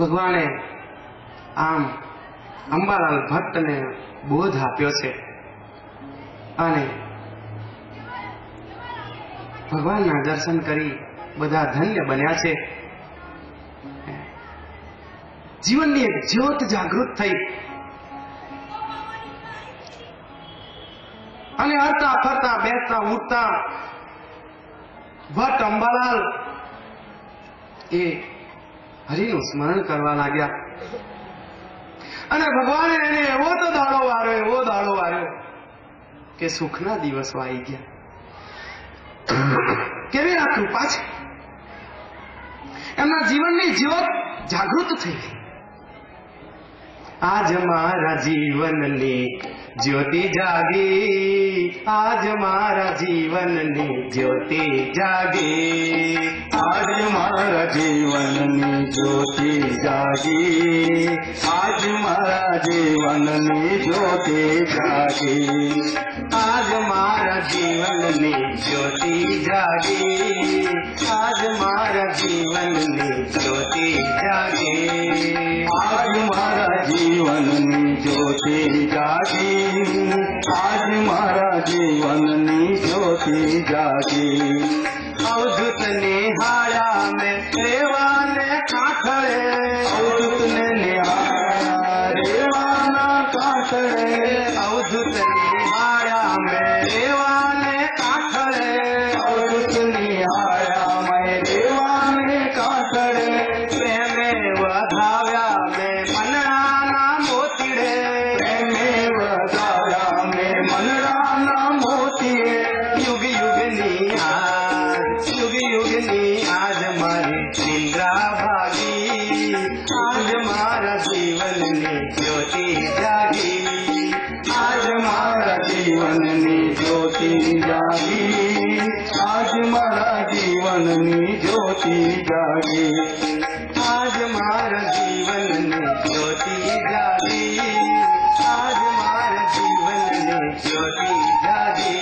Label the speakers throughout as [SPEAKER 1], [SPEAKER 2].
[SPEAKER 1] ભગવાને આમ અંબાલાલ ભટ્ટને બોધ આપ્યો છે અને ભગવાનના દર્શન કરી બધા ધન્ય બન્યા છે. જીવનની એક જ્યોત જાગૃત થઈ અને હરતા ફરતા બેસતા ઉઠતા ભટ્ટ અંબાલાલ એ હરિનું સ્મરણ કરવા લાગ્યા અને ભગવાને એને એવો દાડો વાર્યો કે સુખના દિવસો આવી ગયા. કેવી આ કૃપા છે! એમના જીવનની જ્યોત જાગૃત થઈ ગઈ. આજ મારા જીવનની જ્યોતિ જાગી, આજ મારા જીવનની જ્યોતિ જાગી,
[SPEAKER 2] આજ મારા જીવનની જ્યોતિ જાગી, આજ મારા જીવનની જ્યોતિ જાગી,
[SPEAKER 1] આજ મારા જીવનની જ્યોતિ જાગી, આજ મારા જીવનની જ્યોતિ જાગી,
[SPEAKER 2] આજ મારા જીવનની જ્યોતિ જાગી, આજ મારા જીવનની જ્યોતિ જાગી.
[SPEAKER 1] અવધૂત નિહાળ્યા મેં રેવાને કાંઠળે,
[SPEAKER 2] અવધૂત ને નિહાળ્યા રેવાના કાંઠળે,
[SPEAKER 1] અવધૂત નિહાળ્યા મેં રેવાને કાંઠળે,
[SPEAKER 2] અવધૂત નિહાળ્યા મેં રેવાને કાંઠળે,
[SPEAKER 1] પ્રેમે વધાવ્યા મેં મનડાના મોતીડે,
[SPEAKER 2] પ્રેમે વધાવ્યા મેં મનડાના મોતીએ.
[SPEAKER 1] યુગ યુગની આજ મારી નિંદ્રા ભાગી, આજ મારા જીવનની જ્યોતિ જાગી,
[SPEAKER 2] આજ મારા જીવનની જ્યોતિ જાગી, આજ મારા જીવનની જ્યોતિ જાગી,
[SPEAKER 1] આજ મારા જીવનની જ્યોતિ જાગી, આજ મારા જીવનની જ્યોતિ જાગી,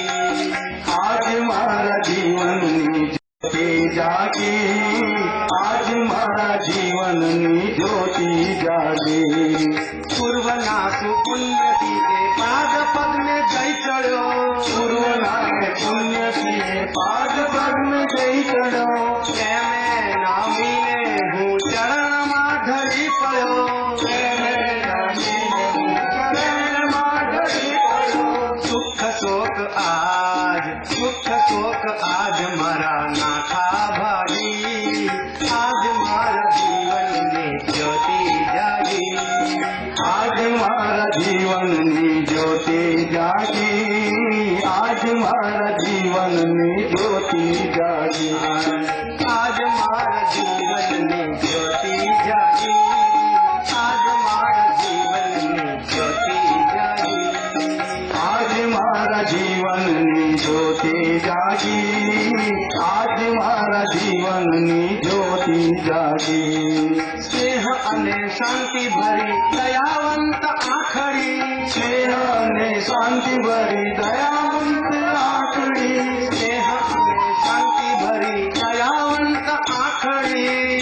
[SPEAKER 2] આજ મારા જીવનની જ્યોતિ જાગી, આજ મારા જીવનની જ્યોતિ જાગી.
[SPEAKER 1] પૂર્વના સુપુણ્યથી એ પાદ પગને જઈ ચડ્યો,
[SPEAKER 2] પૂર્વના પુણ્યથી પાદ પગને જઈ ચડ્યો,
[SPEAKER 1] પ્રેમે નામીને હું ચરણમાં ઢળી પડ્યો,
[SPEAKER 2] પ્રેમે નામીને હું ચરણમાં ઢળી પડ્યો.
[SPEAKER 1] સુખ શોક આજ મારા નાખા ભાગી, આજ મારા જીવનની જ્યોતિ જાગી,
[SPEAKER 2] આજ મારા જીવનની જ્યોતિ જાગી, આજ મારા જીવનની જ્યોતિ જાગી,
[SPEAKER 1] આજ મારા જીવનની જ્યોતિ જાગી, આજ મારા જીવનની જ્યોતિ જાગી,
[SPEAKER 2] આજ મારા જીવનની જ્યોતિ જાગી, આજ મારા જીવનની જ્યોતિ જાગી.
[SPEAKER 1] સ્નેહ અને શાંતિ ભરી દયાવંત આખડી,
[SPEAKER 2] સ્નેહ અને શાંતિ ભરી દયાવંત આખડી,
[SPEAKER 1] સ્નેહ અને શાંતિ ભરી દયાવંત આખડી,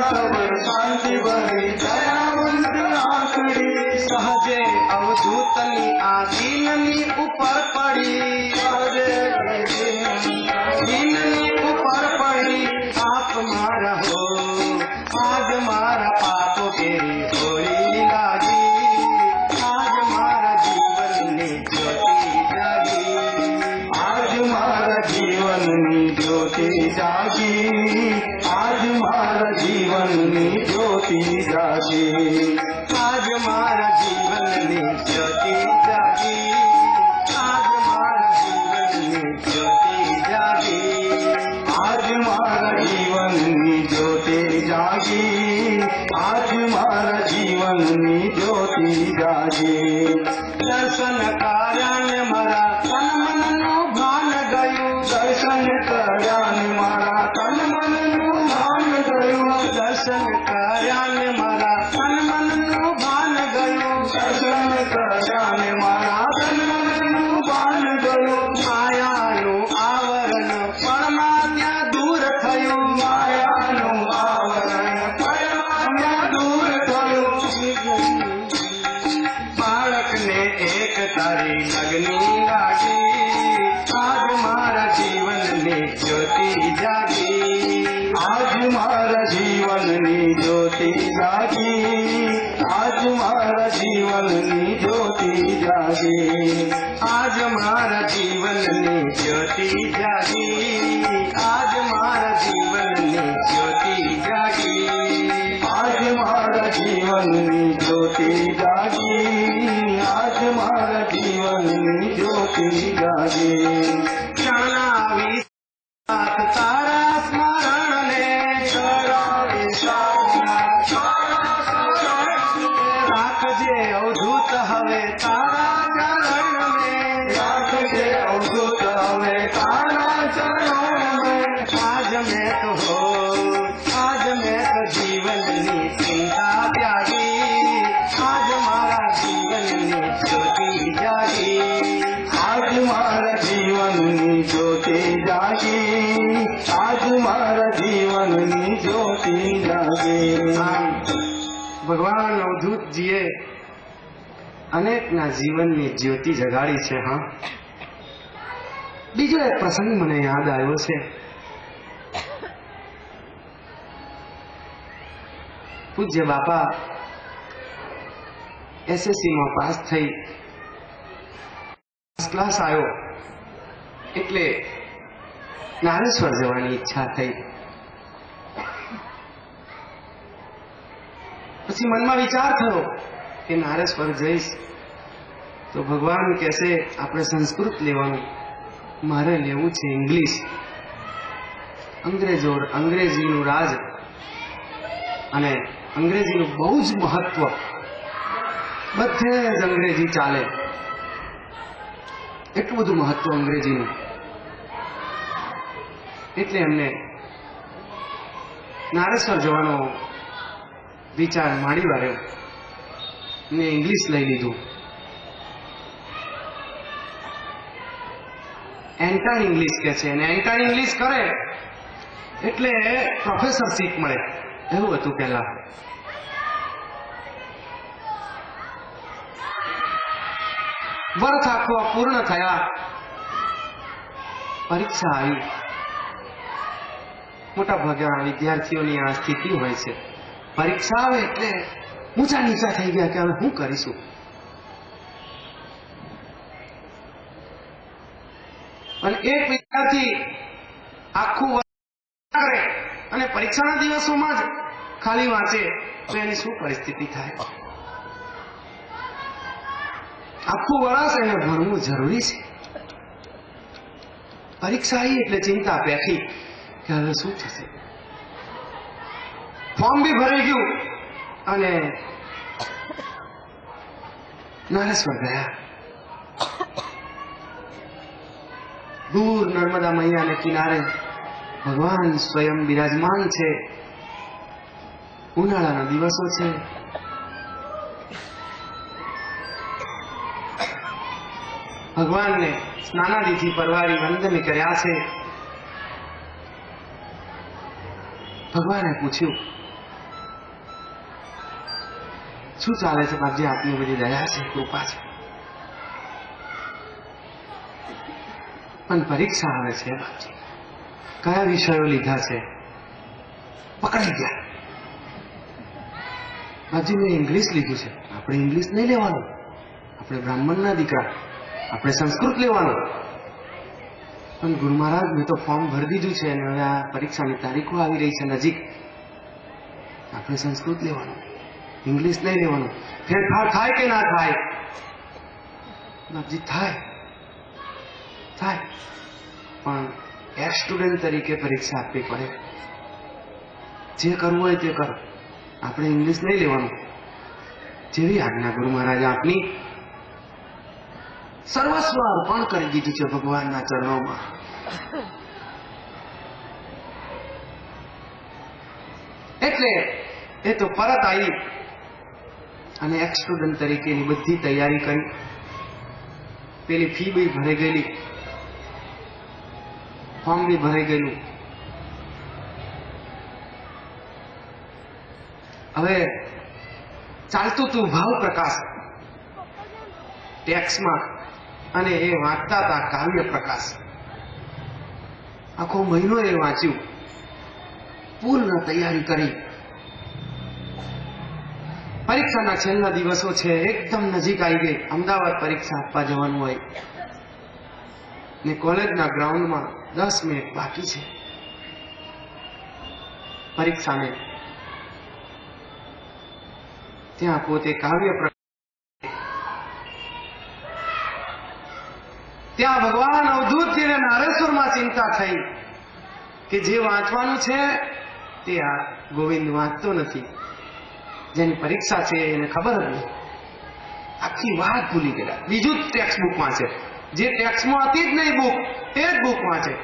[SPEAKER 2] સબર શાંતિ ભરી દયાવંત આખડી,
[SPEAKER 1] સહજે અવધૂતની આ દીનની ઉપર પડી, દીનની ઉપર પડી આપ મારા હો, આજ મારા પાપો કેરી હોળી લાગી, આજ મારા જીવનની જ્યોતિ જાગી,
[SPEAKER 2] આજ મારા જીવનની જ્યોતિ જાગી, આજ મારા જીવનની જ્યોતિ જાગી,
[SPEAKER 1] આજ મારા જીવનની જ્યોતિ જાગી, આજ મારા જીવનની જ્યોતિ જાગી,
[SPEAKER 2] આજ મારા જીવનની જ્યોતિ જાગી, આજ મારા જીવનની જ્યોતિ જાગી.
[SPEAKER 1] દર્શન કાર્યાને મારા તન મનનું ભાન ગયું,
[SPEAKER 2] દર્શન કર્યાને મારા તન મનનું ભાન ગયું,
[SPEAKER 1] દર્શન કાર્યાને મારા તન મનનું ભાન ગયું,
[SPEAKER 2] દર્શન કર્યાને મારા તન મનનું ભાન ગયું,
[SPEAKER 1] માયાનું આવરણ પળમાં ત્યાં દૂર થયું,
[SPEAKER 2] માયાનું આવરણ પરમાત્મા દૂર
[SPEAKER 1] જાગી
[SPEAKER 2] આજ મારા જીવનની જ્યોતિ જાગી આજ મારા જીવનની જ્યોતિ જાગી
[SPEAKER 1] આજ મારા જીવનની જ્યોતિ જાગી આજ મારા જીવનની જ્યોતિ જાગી
[SPEAKER 2] આજ મારા જીવનની જ્યોતિ જાગી આજ મારા જીવનની જ્યોતિ જાગી
[SPEAKER 1] ક્ષણાવી સાથ તારા સ્મરણને
[SPEAKER 2] ચડાવી
[SPEAKER 1] રાખજે અવધૂત હવે તારા ચરણને
[SPEAKER 2] રાખજે અવધૂત હવે તારા ચરણોને
[SPEAKER 1] આજ મેં તો જીવનની ચિંતા ત્યાગી આજ મારા જીવનની જ્યોતિ જાગી
[SPEAKER 2] આજ મારા જીવનની જ્યોતિ જાગી આજ મારા જીવનની જ્યોતિ જાગી
[SPEAKER 1] આમ ભગવાન અવધૂતજીએ અનેકના જીવનની જ્યોતિ જગાડી છે. હા, બીજો એક પ્રસંગ મને યાદ આવ્યો છે. પૂજ્ય બાપા એસએસસીમાં પાસ થઈ ફર્સ્ટ ક્લાસ આવ્યો એટલે નારેશ્વર જવાની ઈચ્છા થઈ. પછી મનમાં વિચાર થયો કે નારેશ્વર જઈશ તો ભગવાન કહેશે આપણે સંસ્કૃત લેવાનું, મારે લેવું છે ઇંગ્લિશ. અંગ્રેજીનું રાજ અને અંગ્રેજીનું બહુ જ મહત્વ, બધે જ અંગ્રેજી ચાલે, એટલું બધું મહત્વ અંગ્રેજીનું. એટલે એમને નારેશ્વર જવાનો વિચાર માંડી વાળ્યો ને ઇંગ્લિશ લઈ લીધું. એન્ટર્ન ઇંગ્લિશ કે છે, અને એન્ટર્ન ઇંગ્લિશ કરે એટલે પ્રોફેસરશીપ મળે, એવું હતું પહેલા. વર્ષ આખો પૂર્ણ થયા, પરીક્ષા આવી. મોટા ભાગના વિદ્યાર્થીઓની આ સ્થિતિ હોય છે. પરીક્ષા આવે એટલે ઊંચા નીચા થઈ ગયા કે હવે શું કરીશું. અને એક વિદ્યાર્થી આખું વર્ષ કરે અને પરીક્ષાના દિવસોમાં જ ખાલી વાંચે તો એની શું પરિસ્થિતિ થાય? આખું વર્ષ એને ભણવું જરૂરી છે. પરીક્ષા આવી એટલે ચિંતા પેઠી કે હવે શું થશે. ફોર્મ બી ભરાઈ ગયું અને નારેશ્વર ગયા. દૂર નર્મદા મૈયાને કિનારે ભગવાન સ્વયં બિરાજમાન છે. ઉનાળાના દિવસો છે. ભગવાનને સ્નાનાદિથી પરવારી વંદન કર્યા છે. ભગવાને પૂછ્યું, શું ચાલે છે બાપજી? આપની બધી દયા છે, કૃપા છે, પણ પરીક્ષા આવે છે બાપજી. કયા વિષયો લીધા છે? પકડાઈ ગયા. બાપજી મેં ઇંગ્લિશ લીધું છે. આપણે ઇંગ્લિશ નહીં લેવાનું, આપણે બ્રાહ્મણના દીકરા, આપણે સંસ્કૃત લેવાનું. પણ ગુરુ મહારાજ મેં તો ફોર્મ ભરી દીધું છે અને હવે આ પરીક્ષાની તારીખો આવી રહી છે નજીક, આપણે સંસ્કૃત લેવાનું, ઇંગ્લિશ નહીં લેવાનું. ફેરફાર થાય કે ના થાય? બાપજી થાય, થાય, પણ એક સ્ટુડન્ટ તરીકે પરીક્ષા આપવી પડે. જે કરવું હોય તે કરો, આપણે ઇંગ્લિશ નહીં લેવાનું. જેવી આજ્ઞા ગુરુ મહારાજ આપની. સર્વસ્વ અર્પણ કરી દીધું છે ભગવાનના ચરણોમાં. એટલે એ તો પરત આવી અને એક સ્ટુડન્ટ તરીકેની બધી તૈયારી કરી. પેલી ફી બી ભરાઈ ગયેલી, ફોર્મ બી ભરાઈ ગયેલું. હવે ચાલતું તું ભાવ પ્રકાશ ટેક્સમાં, અને એ વાંચતા હતા કાવ્ય પ્રકાશ. આખો મહિનો એ વાંચ્યું, પૂર્ણ તૈયારી કરી. પરીક્ષાના છેલ્લા દિવસો છે, એકદમ નજીક આવી ગઈ. અમદાવાદ પરીક્ષા આપવા જવાનું હોય ને કોલેજના ગ્રાઉન્ડમાં 10 મિનિટ બાકી છે પરીક્ષાને. ત્યાં પોતે કાવ્ય ત્યાં ભગવાન અવધૂતજીને નારેશ્વરમાં ચિંતા થઈ કે જે વાંચવાનું છે તે આ ગોવિંદ વાંચતો નથી. જેની પરીક્ષા છે એને ખબર જ નહીં, આખી વાત ભૂલી ગયા. બીજું જ ટેક્સ્ટ બુક વાંચે, જે ટેક્સ્ટમાં હતી જ નહીં બુક, તે જ બુક વાંચે.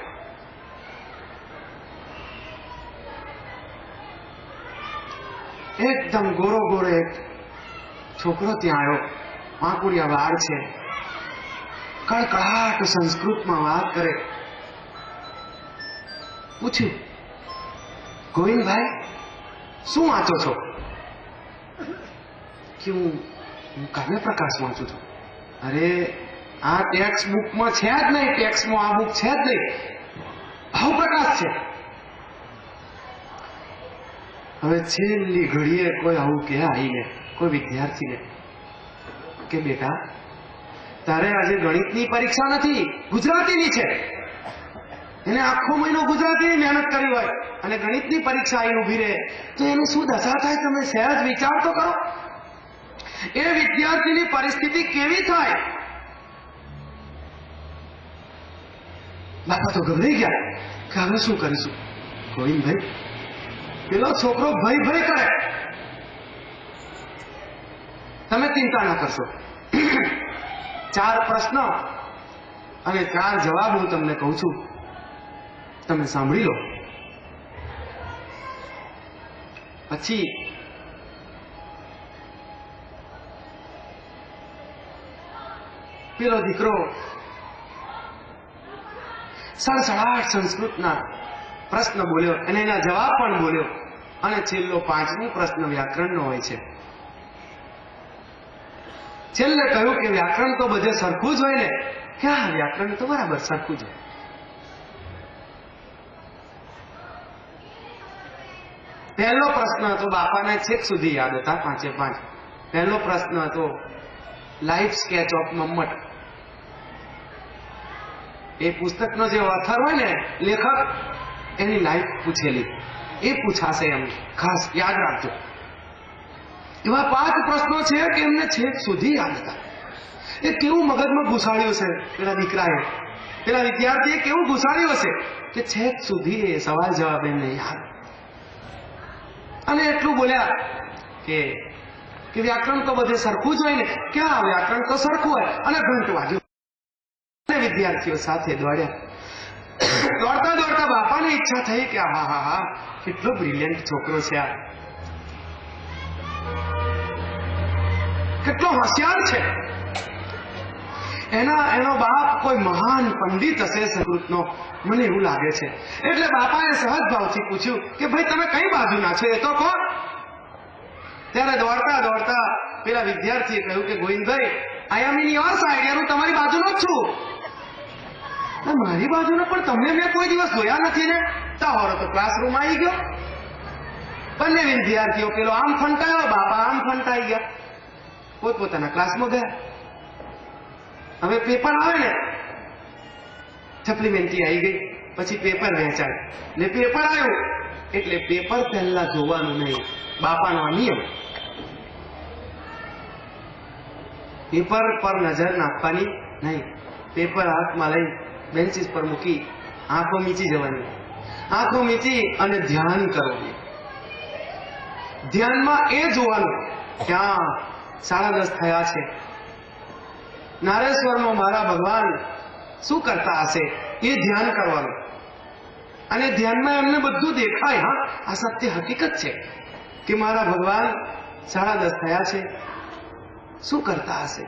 [SPEAKER 1] એકદમ ગોરો ગોરો એક છોકરો ત્યાં આવ્યો, પાંકુડિયા વાળ છે, કડકડાટ સંસ્કૃતમાં વાત કરે. પૂછ્યું, ગોવિંદભાઈ શું વાંચો છો? કે હું કાવ્ય પ્રકાશ વાંચું છું. અરે આ ટેક્સ્ટ બુકમાં છે જ નહીં, ટેક્સ્ટમાં આ બુક છે જ નહીં, ભાવ પ્રકાશ છે. હવે છેલ્લી ઘડીએ કોઈ આવું કે આવીને કોઈ વિદ્યાર્થીને કે બેટા તારે આજે ગણિતની પરીક્ષા નથી, ગુજરાતીની છે. એને આખો મહિનો ગુજરાતીની મહેનત કરી હોય અને ગણિતની પરીક્ષા આવી ઉભી રહે તો એની શું દશા થાય? તમે સહેજ વિચાર તો કરો. એ વિદ્યાર્થીની પરિસ્થિતિ કેવી થાય? બાપા તો ગભરાઈ ગયા કે હવે શું કરીશું? ગોવિંદભાઈ, પેલો છોકરો ભય ભય કરે, તમે ચિંતા ના કરશો. 4 પ્રશ્ન અને 4 જવાબ હું તમને કહું છું, તમે સાંભળી લો. પછી પેલો દીકરો સડસડાટ સંસ્કૃતના પ્રશ્ન બોલ્યો અને એના જવાબ પણ બોલ્યો. અને છેલ્લો 5મો પ્રશ્ન વ્યાકરણનો હોય છે. છેલ્લે કહ્યું કે વ્યાકરણ તો બધે સરખું જ હોય ને. ક્યાં વ્યાકરણ તો બરાબર સરખું જ હોય. પહેલો પ્રશ્ન હતો, બાપાને છેક સુધી યાદ હતા 5 એ 5. પહેલો પ્રશ્ન હતો લાઈફ સ્કેચ ઓફ મમ્મટ. એ પુસ્તકનો જે ઓથર હોય ને, લેખક, એની લાઈફ પૂછેલી, એ પૂછાશે એમ, ખાસ યાદ રાખજો. એવા 5 પ્રશ્નો છે કે એમને છેક સુધી યાદ હતા. એ કેવું મગજમાં ઘુસાડ્યું છે પેલા દીકરાએ, પેલા વિદ્યાર્થીએ કેવું ઘુસાડ્યું હશે કે છેક સુધી એ સવાલ જવાબ એમને યાદ. અને એટલું બોલ્યા કે વ્યાકરણ તો બધે સરખું જ હોય ને. ક્યાં વ્યાકરણ તો સરખું હોય. અને ઘંટ વાગ્યો. વિદ્યાર્થીઓ સાથે દોડ્યા. દોડતા દોડતા બાપાને ઈચ્છા થઈ કે હા હા હા કેટલો બ્રિલિયન્ટ છોકરો છે આ, કેટલો હોશિયાર છે. એનો બાપ કોઈ મહાન પંડિત હશે સંસ્કૃતનો, મને એવું લાગે છે. એટલે બાપાએ સહજ ભાવથી પૂછ્યું કે ભાઈ તમે કઈ બાજુના છો એ તો કહો. ત્યારે દોડતા દોડતા પેલા વિદ્યાર્થીએ કહ્યું કે ગોવિંદભાઈ, આઈ એમ ઇન યોર સાઈડ. હું તમારી બાજુનો જ છું. મારી બાજુનો પણ તમને મેં કોઈ દિવસ જોયા નથી ને. તાહોરો તો ક્લાસરૂમ આવી ગયો. બંને વિદ્યાર્થીઓ, પેલો આમ ફંટાયો, બાપા આમ ફંટાઈ ગયા, પોતપોતાના ક્લાસમાં ગયા. હવે પેપર આવે ને, સપ્લિમેન્ટરી આવી ગઈ, પછી પેપર વહેંચાય ને પેપર આવ્યું એટલે પેપર પહેલા જોવાનું નહીં. બાપાનો આ નિયમ. પેપર પર નજર નાખવાની નહીં. પેપર હાથમાં લઈ બેન્ચીસ પર મૂકી આંખો મીચી જવાની. આંખો મીચી અને ધ્યાન કરવાનું. ધ્યાનમાં એ જોવાનું ક્યાં 10:30 થયા છે, નારેશ્વરમાં મારા ભગવાન શું કરતા હશે એ ધ્યાન કરવાનું. અને ધ્યાનમાં એમને બધું દેખાય. હા, આ સત્ય હકીકત છે કે મારા ભગવાન 10:30 થયા છે, શું કરતા હશે.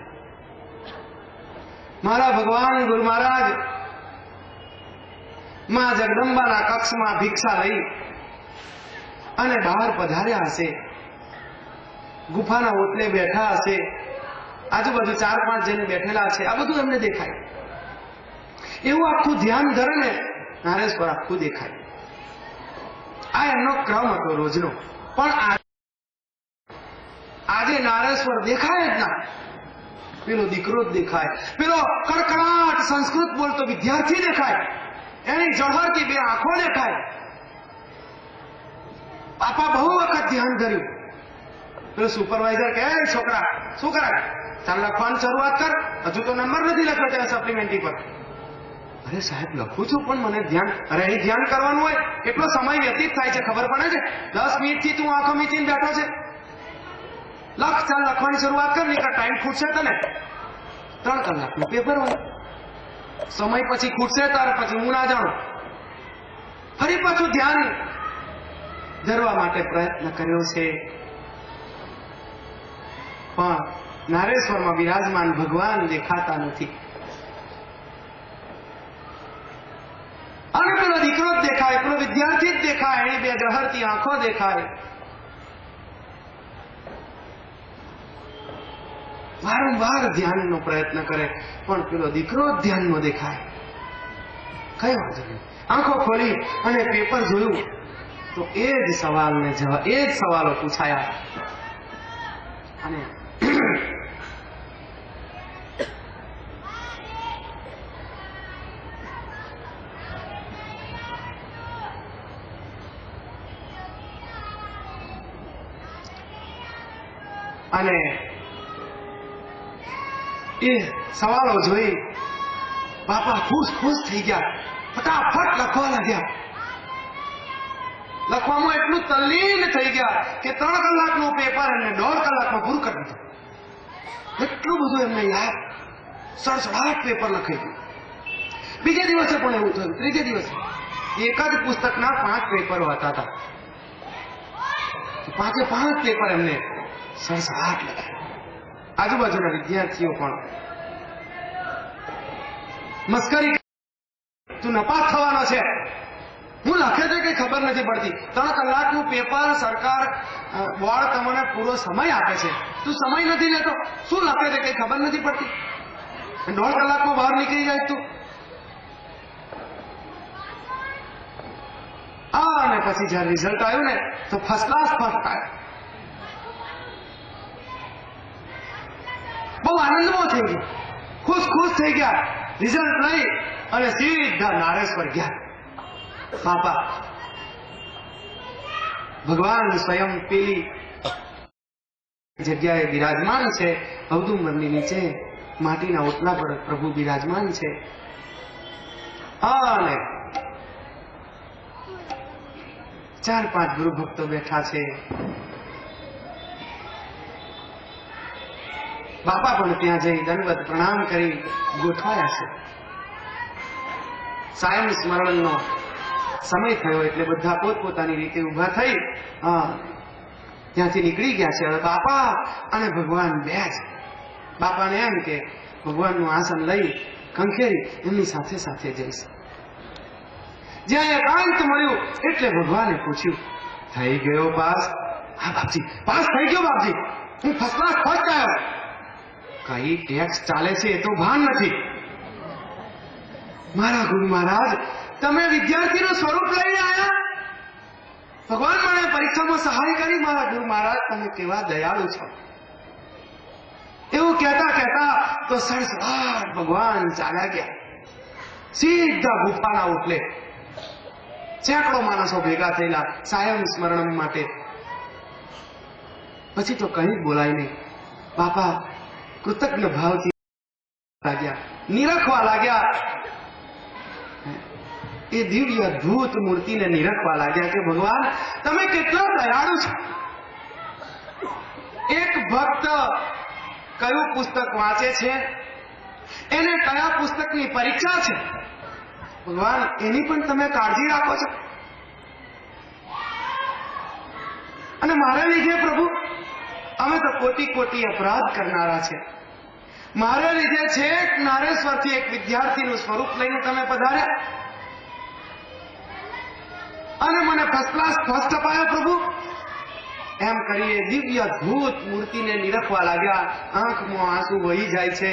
[SPEAKER 1] મારા ભગવાન ગુરુ મહારાજ માં જગદંબાના કક્ષમાં ભિક્ષા લઈ અને બહાર પધાર્યા હશે. ગુફાના ઓટલે બેઠા હશે. આજુબાજુ 4-5 જણ બેઠેલા છે. આ બધું એમને દેખાય. એવું આખું ધ્યાન ધરે ને નારેશ્વર આખું દેખાય. આ એમનો ક્રમ હતો રોજનો. પણ આજે નારેશ્વર દેખાય જ ના. પેલો દીકરો જ દેખાય, પેલો કડકડાટ સંસ્કૃત બોલતો વિદ્યાર્થી દેખાય, એની ઝળહળતી બે આંખો દેખાય. પાપા બહુ વખત ધ્યાન કર્યું. પેલો સુપરવાઇઝર કહે, છોકરા શું કરાય, ચાલ લખવાની શરૂઆત કર, હજુ તો નંબર નથી લખ્યો ત્યાં સપ્લિમેન્ટરી પર. અરે સાહેબ લખું છું પણ મને ધ્યાન, અરે અહીં ધ્યાન કરવાનું હોય એટલો સમય વ્યતીત થાય છે, ખબર પડે છે? 10 મિનિટથી તું આંખો મીચીને બેઠો છે. લખ, ચાલ લખવાની શરૂઆત કર, નહીં ટાઈમ ખૂટશે તને. 3 કલાકનું પેપર હોય, સમય પછી ખૂટશે તારે, પછી હું ના જાણું. ફરી પાછું ધ્યાન ધરવા માટે પ્રયત્ન કર્યો છે. પણ નારેશ્વરમાં બિરાજમાન ભગવાન દેખાતા નથી. અને પેલો દીકરો જ દેખાય, પેલો વિદ્યાર્થી જ દેખાય, એની બે ઝળહળતી આંખો દેખાય. વારંવાર ધ્યાનનો પ્રયત્ન કરે પણ પેલો દીકરો જ ધ્યાન ન દેખાય. કઈ વાંધો નહીં, આંખો ખોલી અને પેપર જોયું તો એ જ સવાલને જવાબ, એ જ સવાલો પૂછાયા. અને અને એ સવાલો જોઈ બાપા ખુશ થઈ ગયા, ફટાફટ લખવા લાગ્યા. લખવામાં એટલું તલ્લીન થઈ ગયા કે 3 કલાકનું પેપર એમને 1.5 કલાકમાં પૂરું કરી દીધું. એટલું બધું એમને યાદ, સડસડાટ પેપર લખાઈ ગયું. બીજે દિવસે પણ એવું થયું, ત્રીજે દિવસે એક જ પુસ્તકના 5 પેપરો હતા. 5 પેપર એમને સડસડાટ લખાય. આજુબાજુના વિદ્યાર્થીઓ પણ મસ્કરી, તું નપાસ થવાનો છે, હું લખે છે કઈ ખબર નથી પડતી. 3 કલાકનું પેપર સરકાર બોર્ડ તમને પૂરો સમય આપે છે, તું સમય નથી લેતો, શું લખે છે કઈ ખબર નથી પડતી, 1.5 કલાકમાં બહાર નીકળી જાય તું. અને પછી જયારે રિઝલ્ટ આવ્યું ને તો ફર્સ્ટ ક્લાસ ફર્સ્ટ આવ્યો. બહુ આનંદમાં થઈ ગયો, ખુશ થઈ ગયા. રિઝલ્ટ લઈ અને સીધા નારેશ્વર ગયા. બાપા ભગવાન સ્વયં પેલી જગ્યાએ બિરાજમાન છે, ઔદુંબરની નીચે માટીના ઓટલા પર પ્રભુ બિરાજમાન છે. અને 4-5 ગુરુ ભક્તો બેઠા છે. બાપા પણ ત્યાં જઈ દંડવત પ્રણામ કરી ગોઠવાયા છે. સાયં સ્મરણનો સમય થયો એટલે બધા પોતપોતાની રીતે ઉભા થઈ ત્યાંથી નીકળી ગયા છે. હવે બાપા અને ભગવાન બે જ. બાપાને એમ કે ભગવાનનું આસન લઈ ખંખેરી એમની સાથે સાથે જઈશ. જ્યાં એકાંત મળ્યું એટલે ભગવાને પૂછ્યું, થઈ ગયો પાસ? હા બાપજી, પાસ થઈ ગયો બાપજી, હું ફર્સ્ટ ક્લાસ ફર્સ્ટ આવ્યો. કઈ ટેક્સ ચાલે છે એ તો ભાન નથી. મારા ગુરુ મહારાજ, તમે વિદ્યાર્થીનું સ્વરૂપ લઈને આવ્યા, ભગવાન મને પરીક્ષામાં સહાય કરી. મારા ગુરુ મહારાજ, તમે કેવા દયાળુ છો. એવું કહેતા તો સડસડાટ ભગવાન ચાલ્યા ગયા, સીધા ગુફાના ઓટલે. સેંકડો માણસો ભેગા થયેલા સાયં સ્મરણ માટે. પછી તો કઈ બોલાય નહીં. બાપા કૃતજ્ઞ ભાવથી લાગ્યા, નિરખવા લાગ્યા. એ દિવ્ય અદભુત મૂર્તિને નિરખવા લાગ્યા કે ભગવાન તમે કેટલા દયાળુ છો. એક ભક્ત કયું પુસ્તક વાંચે છે, એને કયા પુસ્તકની પરીક્ષા છે, ભગવાન એની પણ તમે કાળજી રાખો છો. અને મારા લીધે પ્રભુ અમે તો કોટી અપરાધ કરનારા છે. મારે લીધે છે નારેશ્વરથી એક વિદ્યાર્થીનું સ્વરૂપ લઈને તમે પધાર્યા અને મને ફર્સ્ટ ક્લાસ ફર્સ્ટ અપાયો પ્રભુ. એમ કરીએ દિવ્ય અદભુત મૂર્તિને નિરખવા લાગ્યા. આંખમાં આંસુ વહી જાય છે.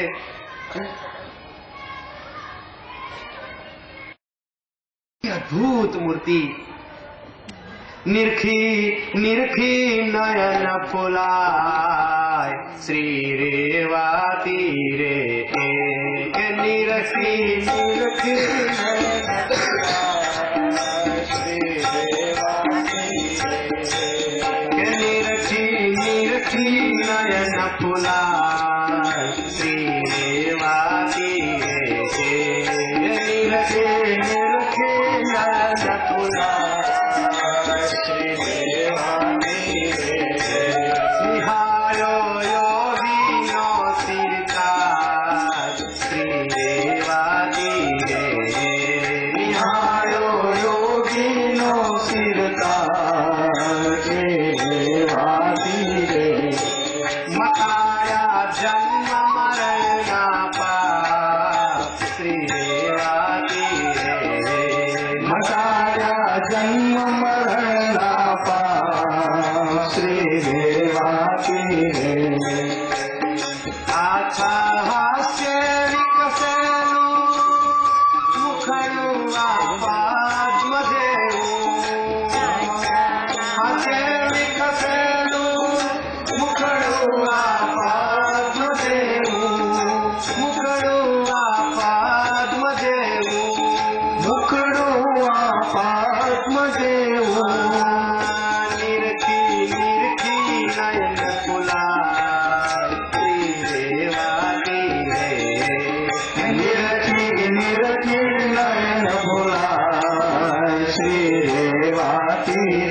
[SPEAKER 1] અદ્ભુત મૂર્તિ. નિરખી નિરખી નયન ફોલાય શ્રી રેવાતી રે એક નિરખી નિરખી નિરખી નિરખી નયન ફોલાય શ્રી રેવાતી રે નિરખી નિરખી નયન ફોલાય
[SPEAKER 2] શ્રી રેવાતી